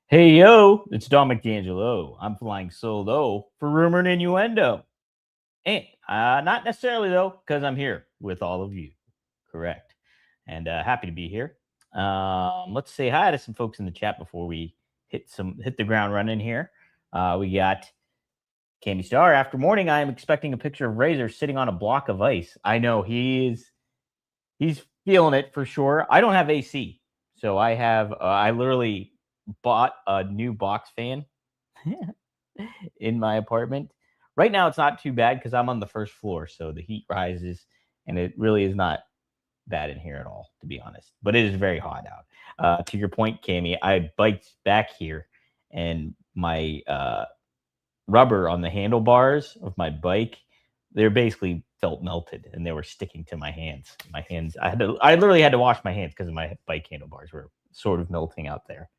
Hey yo, it's Don McDangelo. I'm flying solo for Rumor and Innuendo. And not necessarily though, because I'm here with all of you. Correct. And happy to be here. Let's say hi to some folks in the chat before we hit the ground running here. We got Cami Star. After morning, I am expecting a picture of Razor sitting on a block of ice. I know he's feeling it for sure. I don't have AC, so I literally bought a new box fan in my apartment. Right now, it's not too bad because I'm on the first floor, so the heat rises, and it really is not bad in here at all, to be honest. But it is very hot out. To your point, Cami, I biked back here, and my rubber on the handlebars of my bike, they're basically felt melted, and they were sticking to my hands. My hands, I literally had to wash my hands because my bike handlebars were sort of melting out there.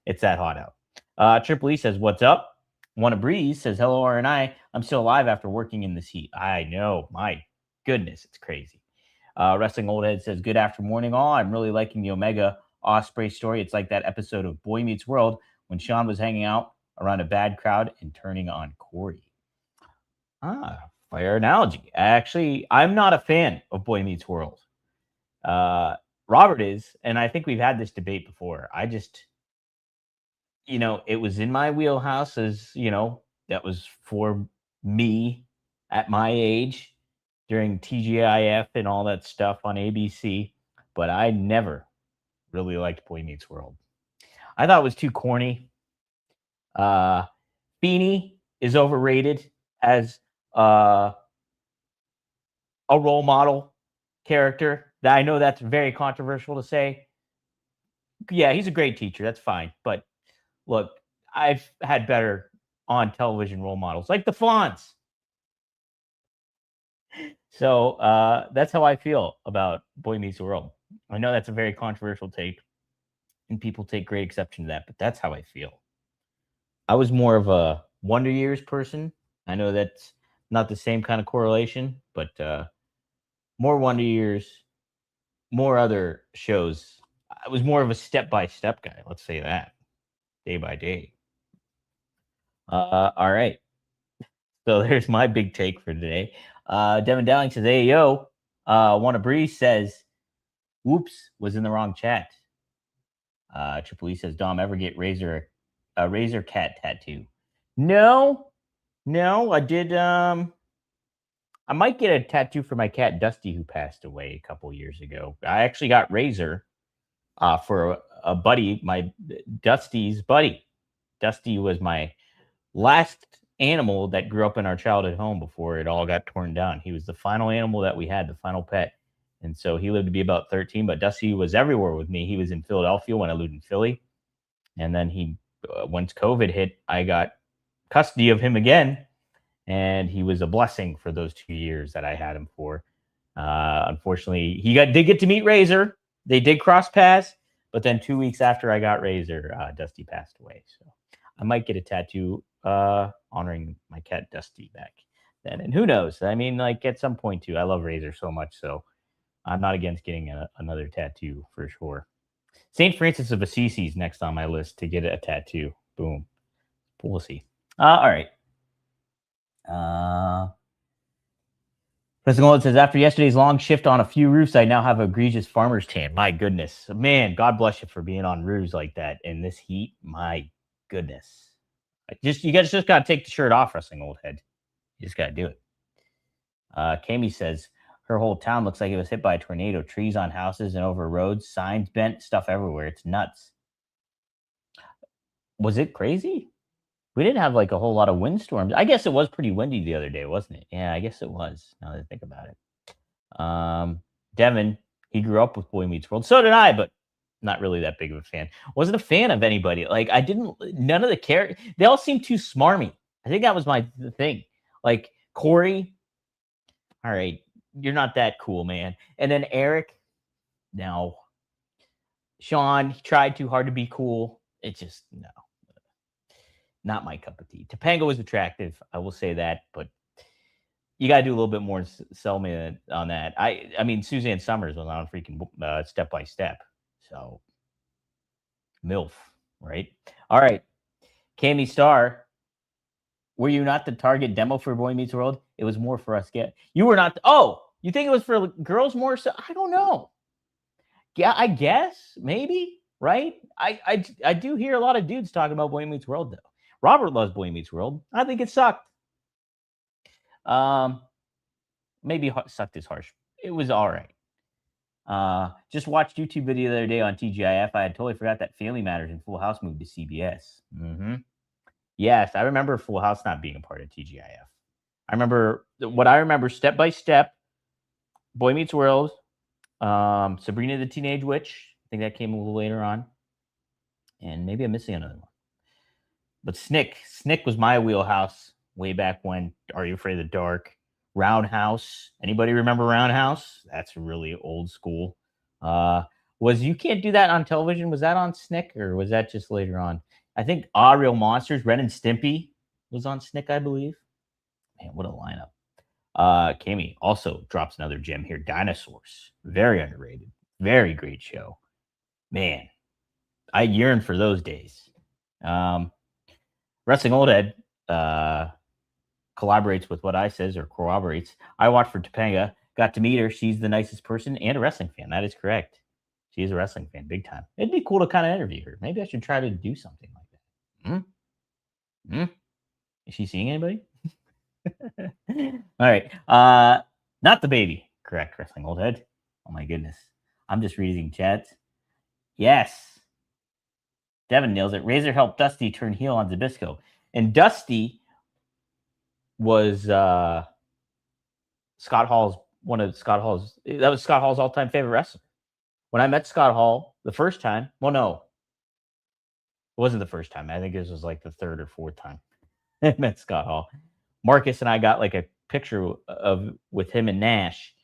It's that hot out. Triple E says, "What's up?" Wanna Breeze says, "Hello, RNI. I'm still alive after working in this heat." I know, my goodness, it's crazy. Wrestling Old Head says, "Good after morning, all. I'm really liking the Omega Osprey story. It's like that episode of Boy Meets World when Sean was hanging out around a bad crowd and turning on Corey." Fair analogy. Actually, I'm not a fan of Boy Meets World. Uh, Robert is, and I think we've had this debate before. It was in my wheelhouse that was for me at my age during TGIF and all that stuff on ABC, but I never really liked Boy Meets World. I thought it was too corny. Uh, Beanie is overrated as uh, a role model character. I know that's very controversial to say. Yeah, he's a great teacher. That's fine. But look, I've had better on television role models like the Fonz. So that's how I feel about Boy Meets World. I know that's a very controversial take, and people take great exception to that, but that's how I feel. I was more of a Wonder Years person. I know that's not the same kind of correlation, but more Wonder Years, more other shows. I was more of a step by step guy. Let's say that, day by day. All right. So there's my big take for today. Devin Dowling says, "Hey yo, Wanna Breeze says, whoops, was in the wrong chat." Triple E says, "Dom, ever get a Razor cat tattoo?" No, no, I did. I might get a tattoo for my cat Dusty, who passed away a couple years ago. I actually got Razor for a buddy, my Dusty's buddy. Dusty was my last animal that grew up in our childhood home before it all got torn down. He was the final animal that we had, the final pet. And so he lived to be about 13, but Dusty was everywhere with me. He was in Philadelphia when I lived in Philly. And then once COVID hit, I got custody of him again. And he was a blessing for those 2 years that I had him for. Unfortunately, did get to meet Razor. They did cross paths, but then 2 weeks after I got Razor, Dusty passed away. So I might get a tattoo honoring my cat Dusty back then. And who knows? I mean, like at some point too, I love Razor so much, so I'm not against getting another tattoo for sure. St. Francis of Assisi is next on my list to get a tattoo. Boom. We'll see. All right. President Gold says, "After yesterday's long shift on a few roofs, I now have egregious farmer's tan." My goodness. Man, God bless you for being on roofs like that in this heat. My goodness. You guys just got to take the shirt off, Wrestling Old Head. You just got to do it. Kami says, "Her whole town looks like it was hit by a tornado. Trees on houses and over roads, signs bent, stuff everywhere. It's nuts." Was it crazy? We didn't have like a whole lot of windstorms. I guess it was pretty windy the other day, wasn't it? Yeah, I guess it was. Now that I think about it. Devin, he grew up with Boy Meets World. So did I, but not really that big of a fan. Wasn't a fan of anybody. Like none of the characters. They all seemed too smarmy. I think that was my thing. Like Corey, all right, you're not that cool, man. And then Eric, no. Sean, he tried too hard to be cool. It just no, not my cup of tea. Topanga was attractive, I will say that, but you got to do a little bit more to sell me on that. I mean, Suzanne Summers was on freaking Step by Step. So, MILF. right? All right, Cammy Star, were you not the target demo for Boy Meets World? It was more for us. Get you were not. Oh, you think it was for girls more? So I don't know. Yeah, I guess maybe right. I do hear a lot of dudes talking about Boy Meets World though. Robert loves Boy Meets World. I think it sucked. Um, maybe sucked is harsh. It was all right. Just watched YouTube video the other day on TGIF. I had totally forgot that Family Matters and Full House moved to CBS. Yes, I remember Full House not being a part of TGIF. I remember what I remember step by step. Boy Meets World, Sabrina the Teenage Witch. I think that came a little later on, and maybe I'm missing another one. But Snick was my wheelhouse way back when. Are You Afraid of the Dark? Roundhouse. Anybody remember Roundhouse? That's really old school. Uh, was You Can't Do That on Television? Was that on Snick or was that just later on? I think Real Monsters, Ren and Stimpy was on Snick, I believe. Man, what a lineup. Cammy also drops another gem here. Dinosaurs. Very underrated. Very great show. Man, I yearn for those days. Wrestling Old Head collaborates with what I says or corroborates. I watched for Topanga, got to meet her. She's the nicest person and a wrestling fan. That is correct. She is a wrestling fan, big time. It'd be cool to kind of interview her. Maybe I should try to do something like that. Is she seeing anybody? All right. Not the baby. Correct, Wrestling Old Head. Oh my goodness. I'm just reading chat. Yes. Devin nails it. Razor helped Dusty turn heel on Zabisco. And Dusty was Scott Hall's that was Scott Hall's all-time favorite wrestler. When I met Scott Hall the first time, well, no, it wasn't the first time. I think this was like the third or fourth time I met Scott Hall. Marcus and I got like a picture of with him and Nash.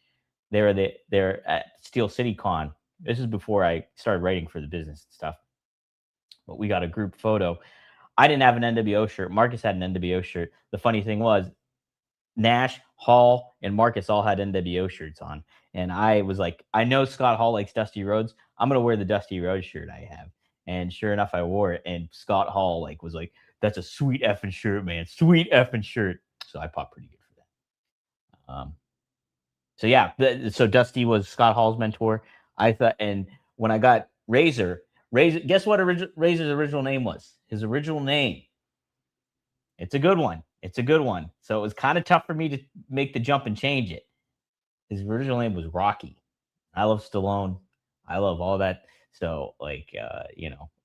They're at Steel City Con. This is before I started writing for the business and stuff. But we got a group photo. I didn't have an NWO shirt. Marcus had an NWO shirt. The funny thing was, Nash, Hall, and Marcus all had NWO shirts on. And I was like, I know Scott Hall likes Dusty Rhodes. I'm gonna wear the Dusty Rhodes shirt I have. And sure enough, I wore it. And Scott Hall was like, that's a sweet effing shirt, man. Sweet effing shirt. So I popped pretty good for that. So yeah, so Dusty was Scott Hall's mentor. I thought, and when I got Razor, guess what Razor's original name was? His original name. It's a good one. It's a good one. So it was kind of tough for me to make the jump and change it. His original name was Rocky. I love Stallone. I love all that. So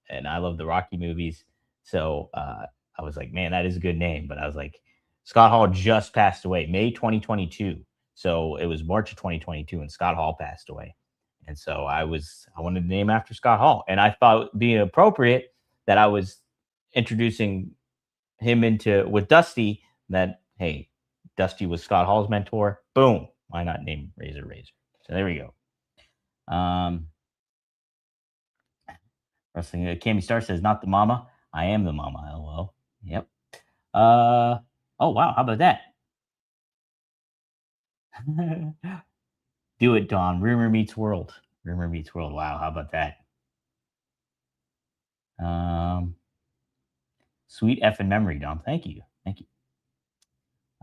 and I love the Rocky movies. So I was like, man, that is a good name. But I was like, Scott Hall just passed away May 2022. So it was March of 2022 and Scott Hall passed away. And so I wanted to name after Scott Hall. And I thought it would be appropriate that I was introducing him with Dusty, that hey, Dusty was Scott Hall's mentor. Boom. Why not name Razor? So there we go. Wrestling Cammy Star says, not the mama. I am the mama. LOL. Yep. Oh wow, how about that? Do it, Don. Rumor meets world. Rumor meets world. Wow, how about that? Sweet effing memory, Don. Thank you.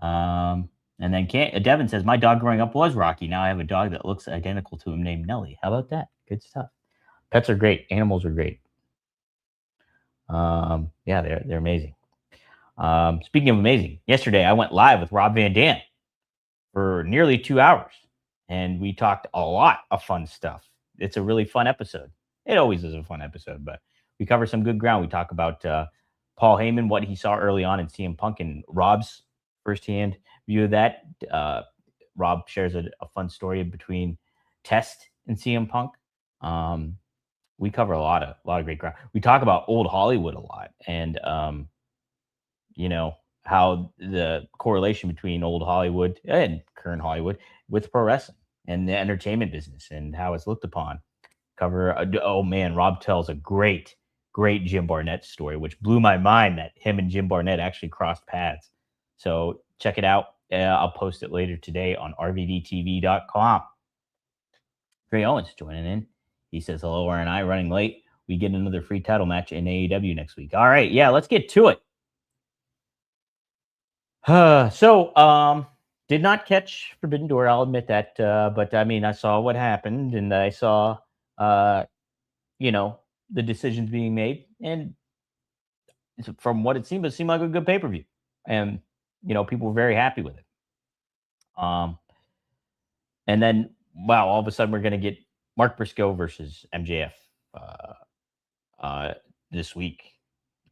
And then Devin says, my dog growing up was Rocky. Now I have a dog that looks identical to him named Nelly. How about that? Good stuff. Pets are great. Animals are great. Yeah, they're amazing. Speaking of amazing, yesterday I went live with Rob Van Dam for nearly 2 hours, and we talked a lot of fun stuff. It's a really fun episode. It always is a fun episode, but we cover some good ground. We talk about Paul Heyman, what he saw early on in CM Punk, and Rob's firsthand view of that. Rob shares a fun story between Test and CM Punk. We cover a lot of great ground. We talk about old Hollywood a lot, and how the correlation between old Hollywood and current Hollywood with pro wrestling and the entertainment business and how it's looked upon. Oh man, Rob tells a great Jim Barnett story, which blew my mind that him and Jim Barnett actually crossed paths. So check it out. I'll post it later today on rvdtv.com. Gray Owens joining in. He says, hello, R and I running late. we get another free title match in AEW next week. All right, yeah, let's get to it. Did not catch Forbidden Door. I'll admit that. But I mean, I saw what happened, and I saw, uh, you know, the decisions being made, and from what it seemed like a good pay per view, and people were very happy with it. Um, and then wow, all of a sudden we're gonna get Mark Briscoe versus MJF uh, uh, this week,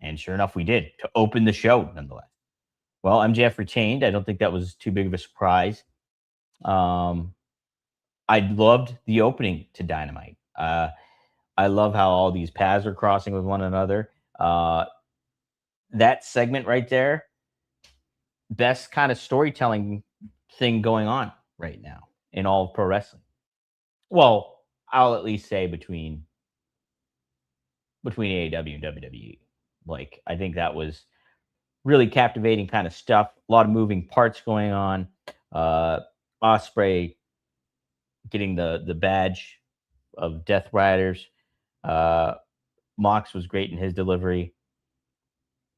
and sure enough, we did to open the show. Nonetheless, well, MJF retained. I don't think that was too big of a surprise. Um, I loved the opening to Dynamite. I love how all these paths are crossing with one another. That segment right there, best kind of storytelling thing going on right now in all of pro wrestling. Well, I'll at least say between AEW and WWE. Like, I think that was really captivating kind of stuff. A lot of moving parts going on. Osprey getting the badge of Death Riders. Uh, Mox was great in his delivery.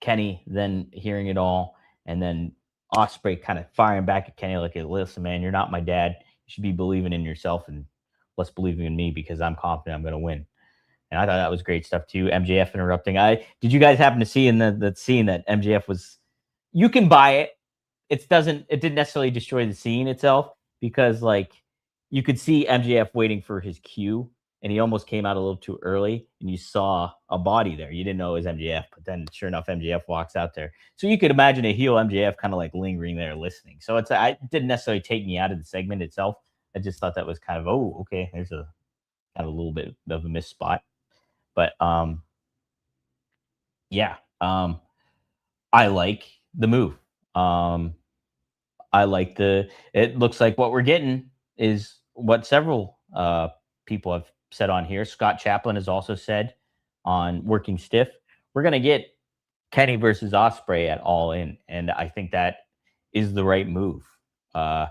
Kenny then hearing it all, and then Osprey kind of firing back at Kenny like, "Listen, man, you're not my dad. You should be believing in yourself and less believing in me because I'm confident I'm going to win." And I thought that was great stuff too. MJF interrupting. Did you guys happen to see in the scene that MJF was? You can buy it. It didn't necessarily destroy the scene itself because like you could see MJF waiting for his cue and he almost came out a little too early and you saw a body there. You didn't know it was MJF, but then sure enough, MJF walks out there. So you could imagine a heel MJF kind of like lingering there listening. So it didn't necessarily take me out of the segment itself. I just thought that was kind of, oh, okay, there's a kind of a little bit of a missed spot. But yeah, I like the move. I like it looks like what we're getting is what several people have said on here. Scott Chaplin has also said on Working Stiff, we're going to get Kenny versus Osprey at All In. And I think that is the right move. I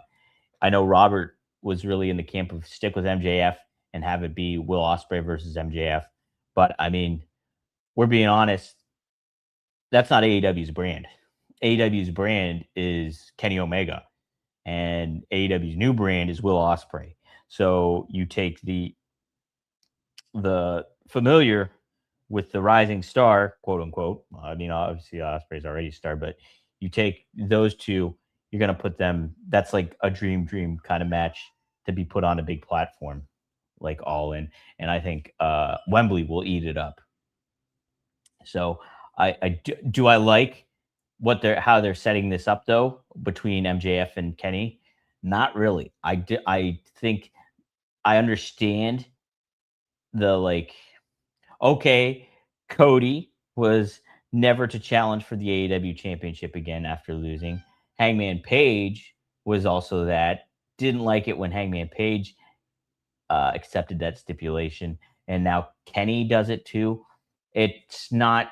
know Robert was really in the camp of stick with MJF and have it be Will Osprey versus MJF. But I mean, we're being honest, that's not AEW's brand. AEW's brand is Kenny Omega, and AEW's new brand is Will Osprey. So you take the familiar with the rising star, quote unquote. I mean, obviously Osprey's already a star, but you take those two, you're gonna put them. That's like a dream kind of match to be put on a big platform, like All In. And I think Wembley will eat it up. So do I like how they're setting this up though between MJF and Kenny? Not really. I think I understand the like. Okay, Cody was never to challenge for the AEW championship again after losing. Hangman Page was also that. Didn't like it when Hangman Page accepted that stipulation, and now Kenny does it too. It's not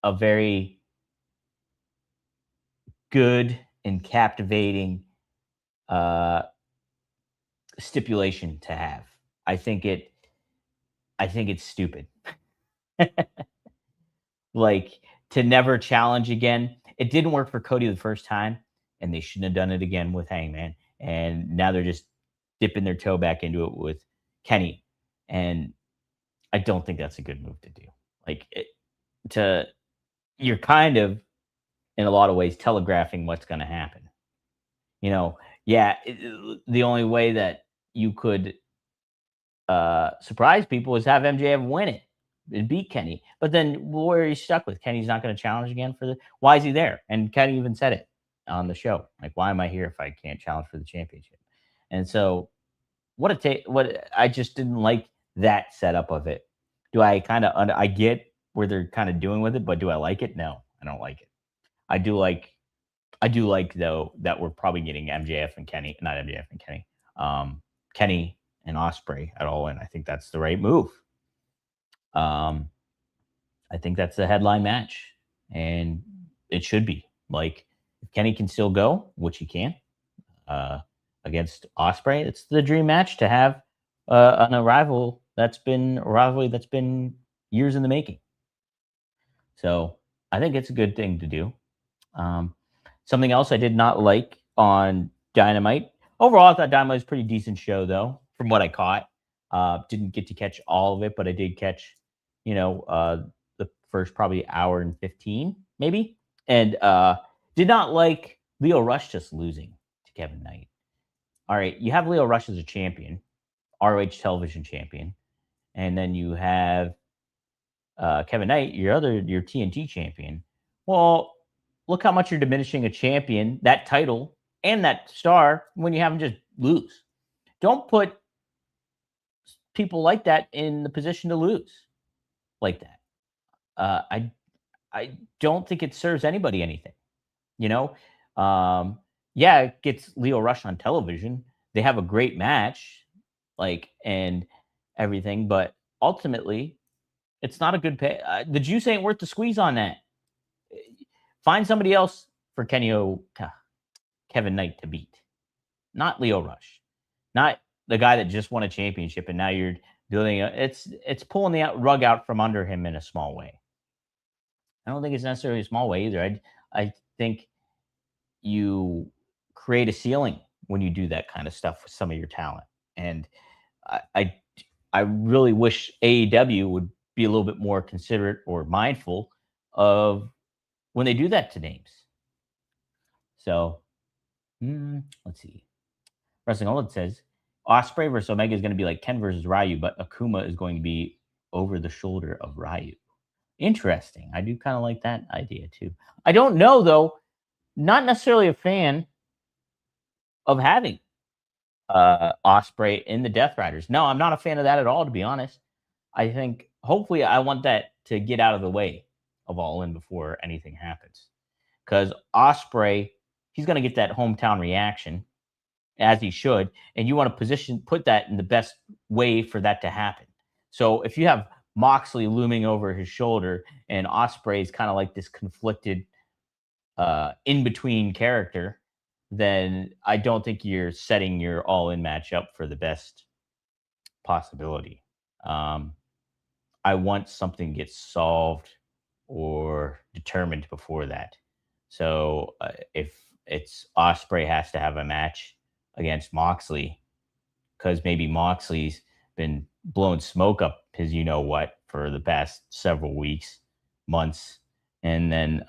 a very good and captivating uh, stipulation to have. I think it. I think it's stupid. Like to never challenge again. It didn't work for Cody the first time, and they shouldn't have done it again with Hangman. And now they're just dipping their toe back into it with Kenny, and I don't think that's a good move to do. Like to you're kind of in a lot of ways telegraphing what's going to happen. Yeah, the only way that you could surprise people is have MJF win it and beat Kenny. But then where are you stuck with? Kenny's not going to challenge again for the. Why is he there? And Kenny even said it on the show. Like, why am I here if I can't challenge for the championship? And so, what I just didn't like that setup of it. Do I kind of I get where they're kind of doing with it, but do I like it? No, I don't like it. I do like though that we're probably getting MJF and Kenny, not MJF and Kenny, Kenny and Osprey at All In. I think that's the right move. I think that's the headline match, and it should be. Like if Kenny can still go, which he can, against Osprey, it's the dream match to have an arrival that's been a rivalry that's been years in the making. So I think it's a good thing to do. Um, Something else I did not like on Dynamite. Overall, I thought Dynamite was a pretty decent show, though, from what I caught. Didn't get to catch all of it, but I did catch, the first probably hour and 15, maybe. And did not like Leo Rush just losing to Kevin Knight. All right, you have Leo Rush as a champion, ROH television champion, and then you have Kevin Knight, your TNT champion. Well, look how much you're diminishing a champion, that title, and that star when you have them just lose. Don't put people like that in the position to lose like that. I don't think it serves anybody anything. You know, yeah, it gets Leo Rush on television. They have a great match, and everything, but ultimately, it's not a good pay. The juice ain't worth the squeeze on that. Find somebody else for Kevin Knight to beat, not Leo Rush, not the guy that just won a championship, and now you're building. It's pulling the rug out from under him in a small way. I don't think it's necessarily a small way either. I think you create a ceiling when you do that kind of stuff with some of your talent, and I I, I really wish AEW would be a little bit more considerate or mindful of when they do that to names. So let's see. Wrestling Oled says Osprey versus Omega is going to be like Ken versus Ryu, but Akuma is going to be over the shoulder of Ryu. Interesting. I do kind of like that idea too. I don't know though. Not necessarily a fan of having Osprey in the Death Riders. No, I'm not a fan of that at all. To be honest, I think hopefully I want that to get out of the way of All In before anything happens, because Osprey, he's going to get that hometown reaction as he should, and you want to put that in the best way for that to happen. So if you have Moxley looming over his shoulder and Osprey is kind of like this conflicted in between character, then I don't think you're setting your all in match up for the best possibility. Um, I want something to get solved or determined before that. So if it's Osprey has to have a match against Moxley, because maybe Moxley's been blowing smoke up his you know what for the past several weeks, months, and then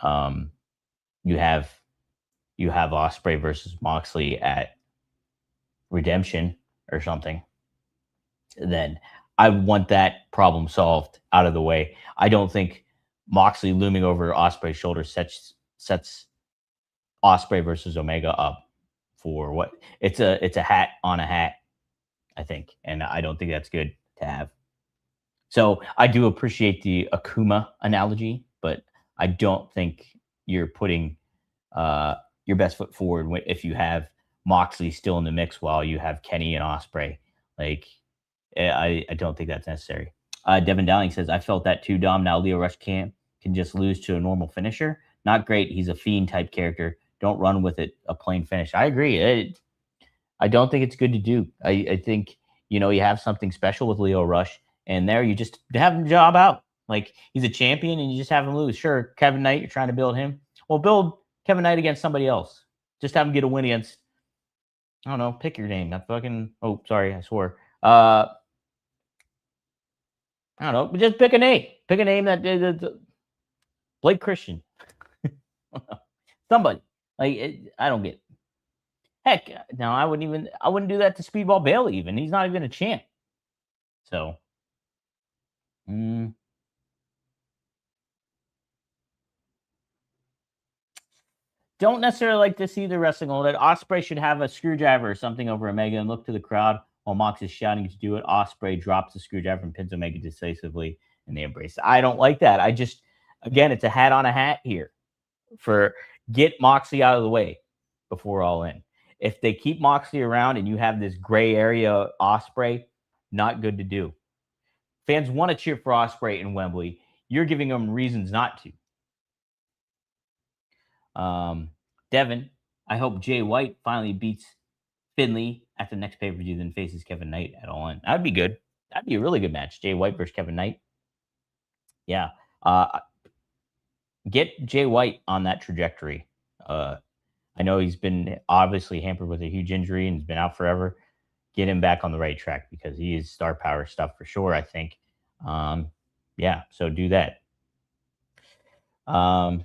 you have Osprey versus Moxley at Redemption or something, then I want that problem solved out of the way. I don't think Moxley looming over Osprey's shoulder sets Osprey versus Omega up for what it's a hat on a hat, I think, and I don't think that's good to have. So I do appreciate the Akuma analogy, but I don't think you're putting your best foot forward if you have Moxley still in the mix while you have Kenny and Osprey. Like, I don't think that's necessary. Devin Dowling says, I felt that too, Dom. Now Leo Rush can just lose to a normal finisher. Not great. He's a fiend type character. Don't run with it. A plain finish. I agree. I don't think it's good to do. I think, you have something special with Leo Rush, and there you just have him job out. Like, he's a champion and you just have him lose. Sure, Kevin Knight, you're trying to build him. Well, build Kevin Knight against somebody else. Just have him get a win against, I don't know, pick your name. Not fucking, oh, sorry, I swore. I don't know, but just pick a name. Pick a name that Blake Christian. Somebody. I don't get it. Heck, now I wouldn't do that to Speedball Bailey even. He's not even a champ. So, mm, don't necessarily like this either, wrestling all that. Osprey should have a screwdriver or something over Omega and look to the crowd while Mox is shouting to do it. Osprey drops the screwdriver and pins Omega decisively, and they embrace it. I don't like that. Again, it's a hat on a hat here for get Moxley out of the way before All In. If they keep Moxley around and you have this gray area Osprey, not good to do. Fans want to cheer for Osprey in Wembley. You're giving them reasons not to. Devin, I hope Jay White finally beats Finley at the next pay per view, then faces Kevin Knight at All In. That'd be good. That'd be a really good match. Jay White versus Kevin Knight. Yeah. Uh, get Jay White on that trajectory. Uh, I know he's been obviously hampered with a huge injury and has been out forever. Get him back on the right track because he is star power stuff for sure, I think. Um, yeah, so do that. Um,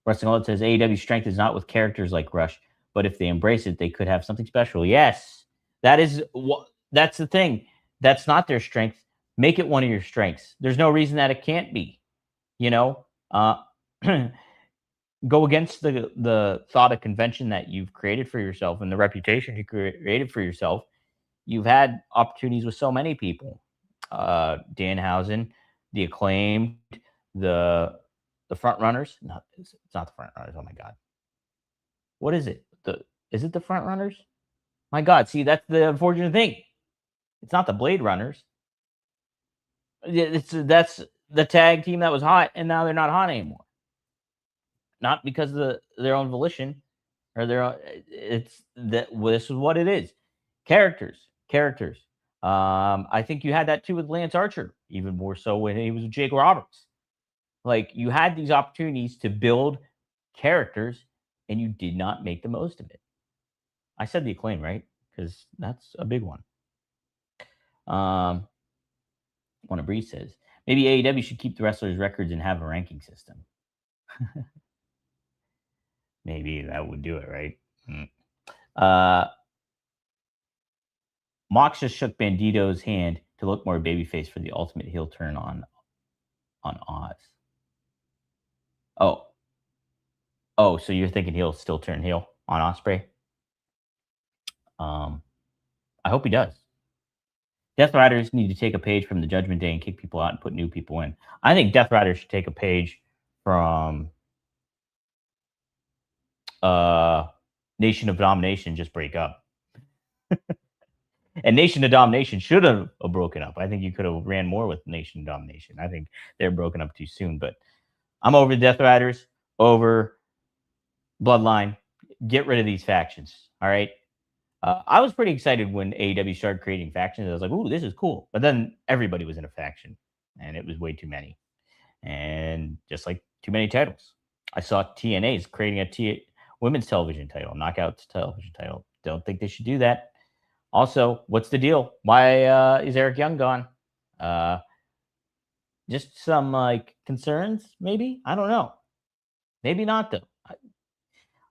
Wrestling World says AEW strength is not with characters like Rush, but if they embrace it, they could have something special. Yes, that is what. That's the thing. That's not their strength. Make it one of your strengths. There's no reason that it can't be. You know, go against the thought of convention that you've created for yourself and the reputation you created for yourself. You've had opportunities with so many people, Danhausen, the Acclaimed, the the front runners. Not it's not the front runners. Oh my god, what is it? The is it the front runners? My god, see that's the unfortunate thing. It's not the Blade Runners. It's that's the tag team that was hot, and now they're not hot anymore. Not because of their own volition or their own. It's that well, this is what it is. Characters. I think you had that too with Lance Archer, even more so when he was with Jake Roberts. Like you had these opportunities to build characters, and you did not make the most of it. I said the Acclaim, right? Because that's a big one. Um, one of Breeze says maybe AEW should keep the wrestlers' records and have a ranking system. Maybe that would do it, right? Mm. Uh, Mox just shook Bandito's hand to look more babyface for the ultimate heel turn on Oz. Oh, oh, so you're thinking he'll still turn heel on Osprey? Um, I hope he does. Death Riders need to take a page from the Judgment Day and kick people out and put new people in. I think Death Riders should take a page from Nation of Domination, just break up. And Nation of Domination should have broken up. I think you could have ran more with Nation of Domination. I think they're broken up too soon. But I'm over Death Riders, over Bloodline. Get rid of these factions. All right. I was pretty excited when AEW started creating factions. I was like, "Ooh, this is cool!" But then everybody was in a faction, and it was way too many, and just like too many titles. I saw TNA's creating a women's television title, Knockouts television title. Don't think they should do that. Also, what's the deal? Why is Eric Young gone? Uh, just some like concerns, maybe. I don't know. Maybe not though.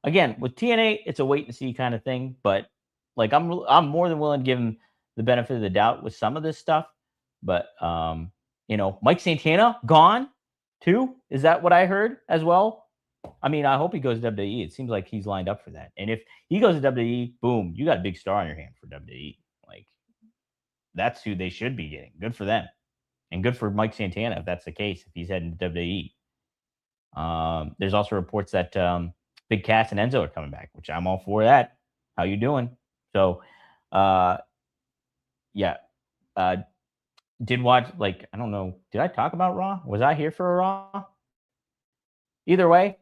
Again, with TNA, it's a wait and see kind of thing. But like, I'm more than willing to give him the benefit of the doubt with some of this stuff. But Mike Santana gone too. Is that what I heard as well? I mean, I hope he goes to WWE. It seems like he's lined up for that. And if he goes to WWE, boom, you got a big star on your hand for WWE. Like that's who they should be getting. Good for them, and good for Mike Santana if that's the case. If he's heading to WWE, there's also reports that Big Cass and Enzo are coming back, which I'm all for that. How you doing? So, uh, yeah, uh, did watch like I don't know. Did I talk about Raw? Was I here for a Raw? Either way,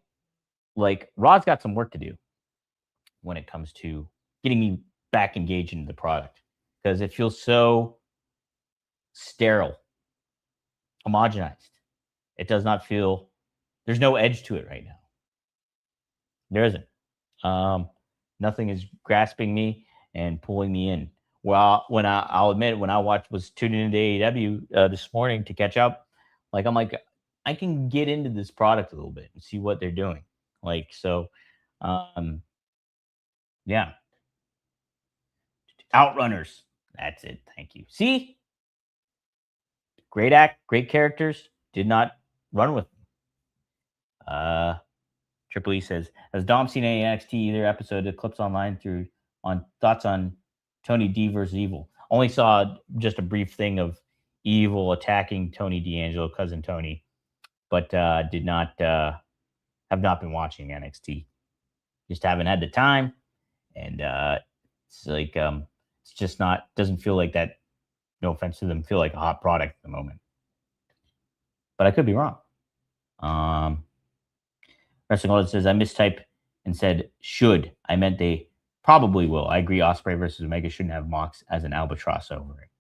like Raw's got some work to do when it comes to getting me back engaged into the product because it feels so sterile, homogenized. It does not feel. There's no edge to it right now. There isn't. Um, Nothing is grasping me and pulling me in. Well, I'll admit, when I was tuning into AEW this morning to catch up, I'm like, I can get into this product a little bit and see what they're doing. Like, so, um, yeah, Outrunners. That's it. Thank you. See, great act, great characters. Did not run with them. Triple E says, has Dom seen any NXT either episode of Clips Online through on thoughts on Tony D versus Evil? Only saw just a brief thing of Evil attacking Tony D'Angelo, cousin Tony, but did not have not been watching NXT. Just haven't had the time, and it's like it's just not doesn't feel like that. No offense to them, feel like a hot product at the moment, but I could be wrong. Wrestling World says, I mistyped and said should. I meant they probably will. I agree Osprey versus Omega shouldn't have Mox as an albatross over it.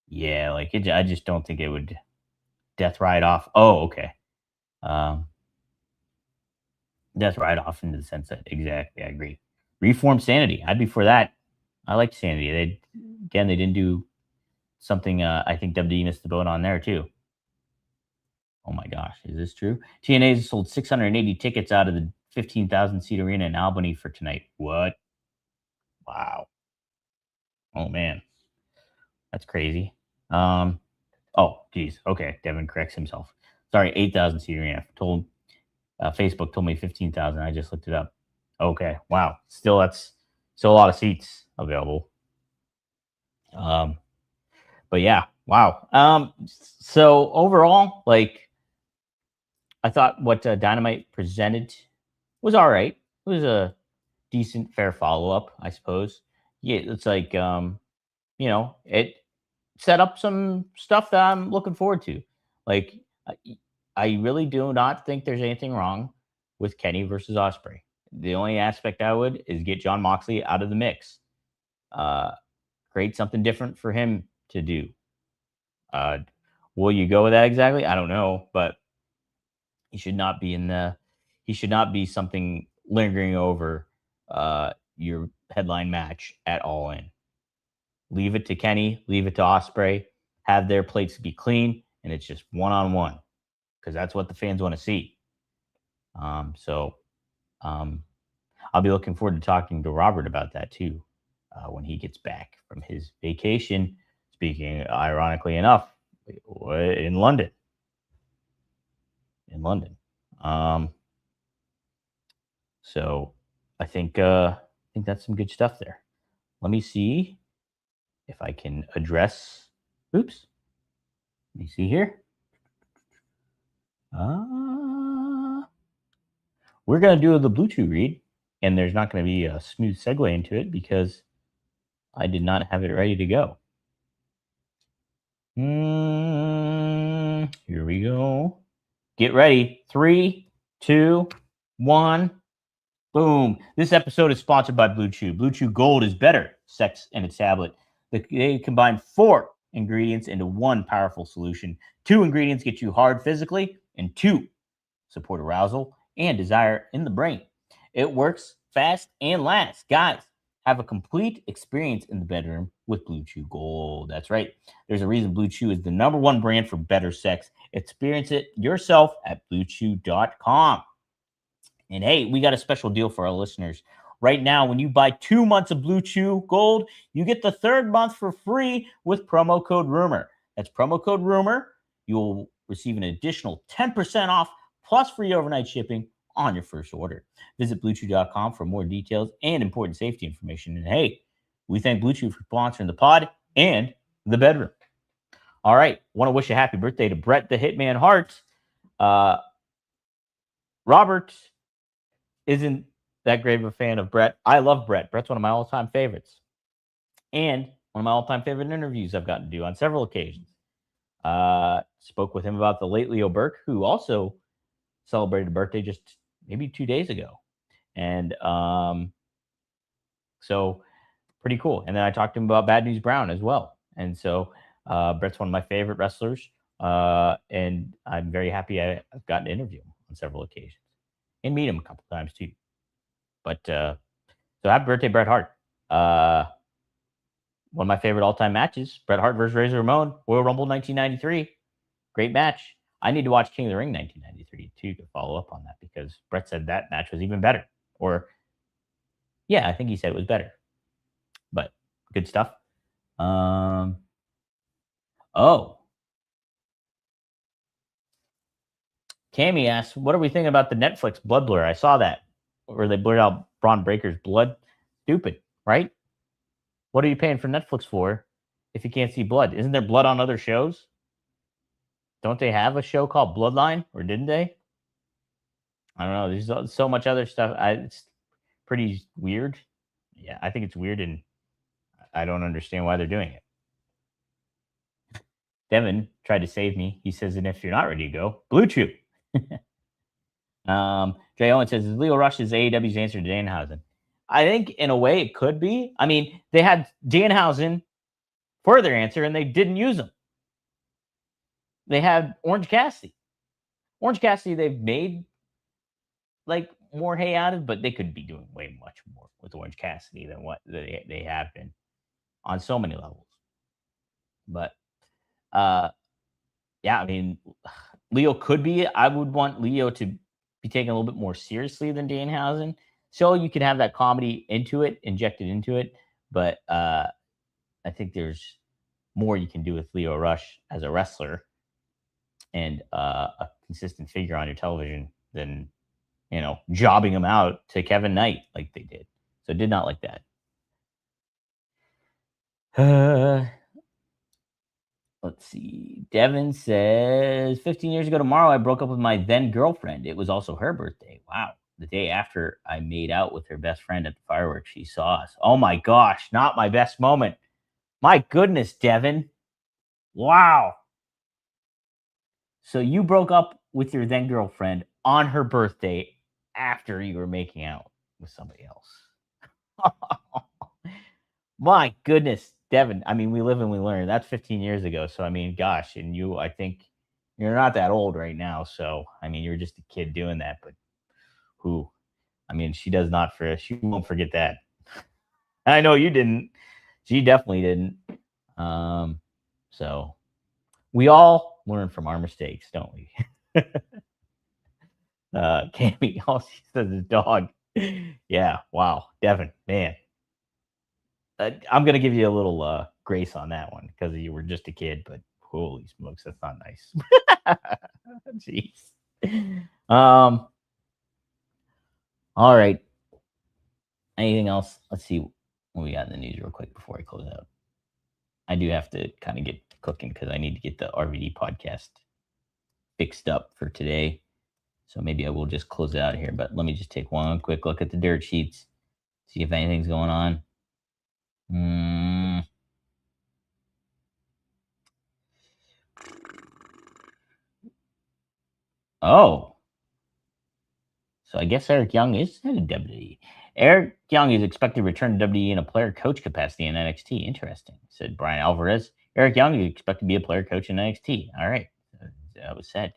Yeah, like I just don't think it would death ride off. Oh, okay. Um, Death ride off into the sense that exactly. I agree. Reform Sanity. I'd be for that. I liked Sanity. They didn't do something. I think WWE missed the boat on there too. Oh my gosh, is this true? TNA has sold 680 tickets out of the 15,000 seat arena in Albany for tonight. What? Wow. Oh man, that's crazy. Um. Oh, geez. Okay, Devin corrects himself. Sorry, 8,000 seat arena. Told Facebook told me 15,000. I just looked it up. Okay, wow. That's still a lot of seats available. Um, but yeah, wow. So overall, like I thought what Dynamite presented was all right. It was a decent, fair follow up, I suppose. Yeah, it's like it set up some stuff that I'm looking forward to. Like, I I really do not think there's anything wrong with Kenny versus Osprey. The only aspect I would is get John Moxley out of the mix. Uh, Create something different for him to do. Uh, will you go with that exactly? I don't know, but he should not be in the. He should not be something lingering over your headline match at All In. Leave it to Kenny, leave it to Osprey, have their plates be clean, and it's just one on one because that's what the fans want to see. So um, I'll be looking forward to talking to Robert about that too when he gets back from his vacation. Speaking, ironically enough, in London. In London. Um, so I think that's some good stuff there. Let me see if I can address. Oops. Let me see here. Uh, we're going to do the Bluetooth read, and there's not going to be a smooth segue into it because I did not have it ready to go. Here we go. Get ready. 3, 2, 1. Boom. This episode is sponsored by Blue Chew. Blue Chew Gold is better sex in a tablet. They combine 4 ingredients into one powerful solution. 2 ingredients get you hard physically, and 2 support arousal and desire in the brain. It works fast and lasts. Guys, have a complete experience in the bedroom with Blue Chew Gold. That's right. There's a reason Blue Chew is the #1 brand for better sex. Experience it yourself at bluechew.com. And hey, we got a special deal for our listeners. Right now, when you buy 2 months of Blue Chew Gold, you get the 3rd month for free with promo code Rumor. That's promo code Rumor. You'll receive an additional 10% off plus free overnight shipping on your first order. Visit BlueChew.com for more details and important safety information. And hey, we thank Blue Chew for sponsoring the pod and the bedroom. All right, want to wish a happy birthday to Bret the Hitman Hart. Robert isn't that great of a fan of Bret. I love Bret. Bret's one of my all-time favorites. And one of my all-time favorite interviews I've gotten to do on several occasions. Spoke with him about the late Leo Burke, who also celebrated a birthday just maybe 2 days ago. And so pretty cool. And then I talked to him about Bad News Brown as well. And so Bret's one of my favorite wrestlers. And I'm very happy I've gotten to interview him on several occasions and meet him a couple times too. But so happy birthday, Bret Hart. One of my favorite all-time matches, Bret Hart versus Razor Ramon, Royal Rumble 1993. Great match. I need to watch King of the Ring 1993 too to follow up on that because Bret said that match was even better. Or yeah, I think he said it was better. But good stuff. Oh, Cammy asks, what are we thinking about the Netflix blood blur? I saw that where they blurred out Braun Breaker's blood. Stupid, right? What are you paying for Netflix for if you can't see blood? Isn't there blood on other shows? Don't they have a show called Bloodline, or didn't they? I don't know. There's so much other stuff. It's pretty weird. Yeah, I think it's weird, and I don't understand why they're doing it. Devin tried to save me. He says, and if you're not ready to go, Blue Chew. Jay Owen says, is Leo Rush's AEW's answer to Danhausen? I think in a way it could be. I mean, they had Danhausen further answer, and they didn't use them. They had Orange Cassidy. Orange Cassidy, they've made like more hay out of, but they could be doing way much more with Orange Cassidy than what they have been on so many levels. But uh yeah, I mean, Leo could be. I would want Leo to be taken a little bit more seriously than Danhausen. So you can have that comedy into it, injected into it. But I think there's more you can do with Leo Rush as a wrestler and a consistent figure on your television than jobbing him out to Kevin Knight like they did. So did not like that. Let's see. Devin says 15 years ago tomorrow, I broke up with my then girlfriend. It was also her birthday. Wow. The day after I made out with her best friend at the fireworks, she saw us. Oh my gosh, not my best moment. My goodness, Devin. Wow. So you broke up with your then girlfriend on her birthday after you were making out with somebody else. My goodness, Devin. I mean, we live and we learn. That's 15 years ago. So, I mean, gosh, and I think you're not that old right now. So, I mean, you're just a kid doing that. But who? I mean, she does not she won't forget that. I know you didn't. She definitely didn't. So we all learn from our mistakes, don't we? Cammy, all she says is dog. Yeah, wow, Devin, man. I'm gonna give you a little grace on that one because you were just a kid, but holy smokes, that's not nice. Jeez. All right. Anything else? Let's see what we got in the news real quick before I close out. I do have to kind of get cooking because I need to get the RVD podcast fixed up for today. So maybe I will just close it out here. But let me just take one quick look at the dirt sheets, see if anything's going on. Oh. So I guess Eric Young is headed to WWE. Eric Young is expected to return to WWE in a player coach capacity in NXT. Interesting, said Brian Alvarez. Eric Young is expected to be a player coach in NXT. All right. That was said.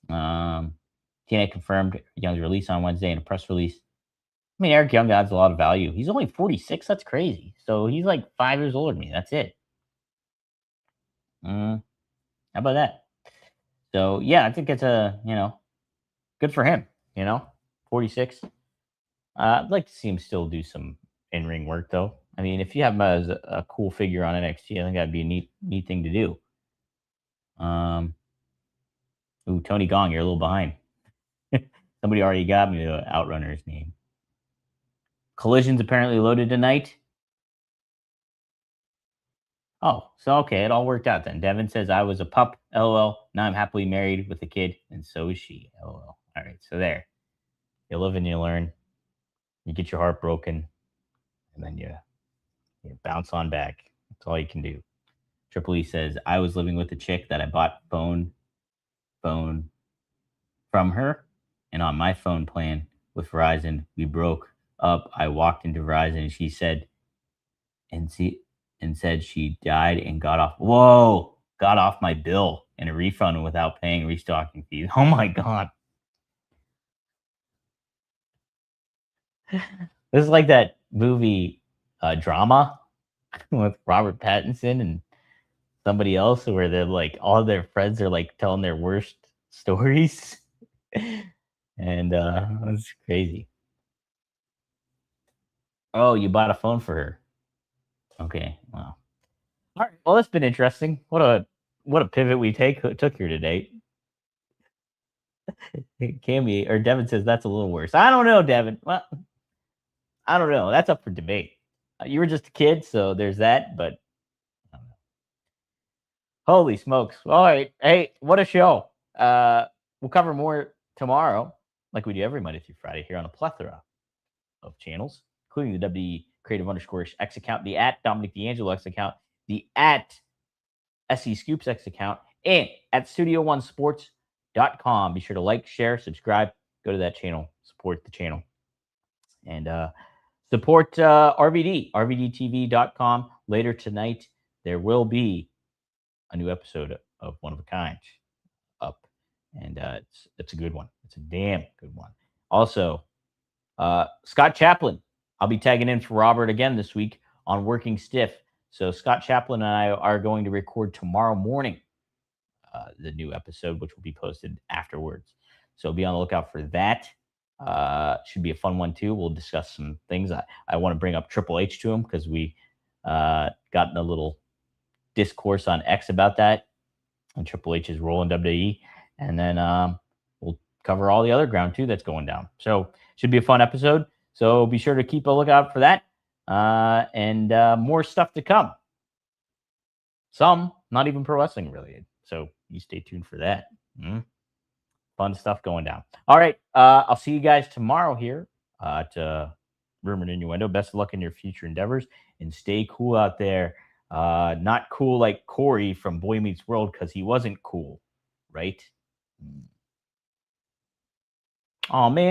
TNA confirmed Young's release on Wednesday in a press release. I mean, Eric Young adds a lot of value. He's only 46. That's crazy. So he's like 5 years older than me. That's it. How about that? So yeah, I think it's good for him. 46. I'd like to see him still do some in-ring work, though. I mean, if you have him as a cool figure on NXT, I think that'd be a neat thing to do. Tony Gong, you're a little behind. Somebody already got me the Outrunner's name. Collision's apparently loaded tonight. Oh, so okay, it all worked out then. Devin says I was a pup, LOL. Now I'm happily married with a kid, and so is she, LOL. All right, so there. You live and you learn. You get your heart broken, and then you bounce on back. That's all you can do. Triple E says I was living with a chick that I bought phone from her, and on my phone plan with Verizon, we broke up. I walked into Verizon, and she said, said she died and got off my bill and a refund without paying restocking fees. Oh my god. This is like that movie Drama with Robert Pattinson and somebody else where they're like all their friends are like telling their worst stories. And it's crazy. Oh, you bought a phone for her. Okay. Wow. All right. Well, that's been interesting. What a pivot we took here today. Cammy or Devin says that's a little worse. I don't know, Devin. Well, I don't know. That's up for debate. You were just a kid, so there's that. But holy smokes! All right. Hey, what a show. We'll cover more tomorrow, like we do every Monday through Friday here on a plethora of channels, including the W Creative _ X account, the at Dominic D'Angelo X account, the at SE Scoops X account, and at Studio1Sports.com. Be sure to like, share, subscribe, go to that channel, support the channel, and support RVD, RVDTV.com later tonight. there will be a new episode of One of a Kind up, and it's a good one. It's a damn good one. Also, Scott Chaplin. I'll be tagging in for Robert again this week on Working Stiff. So Scott Chaplin and I are going to record tomorrow morning the new episode, which will be posted afterwards. So be on the lookout for that. Should be a fun one too. We'll discuss some things. I want to bring up Triple H to him because we got in a little discourse on X about that and Triple H's role in WWE. And then we'll cover all the other ground too that's going down. So should be a fun episode. So be sure to keep a lookout for that. And more stuff to come. Some not even pro wrestling related. So you stay tuned for that. Fun stuff going down. All right. I'll see you guys tomorrow here at Rumor and Innuendo. Best of luck in your future endeavors and stay cool out there. Not cool like Corey from Boy Meets World because he wasn't cool, right? Oh, man.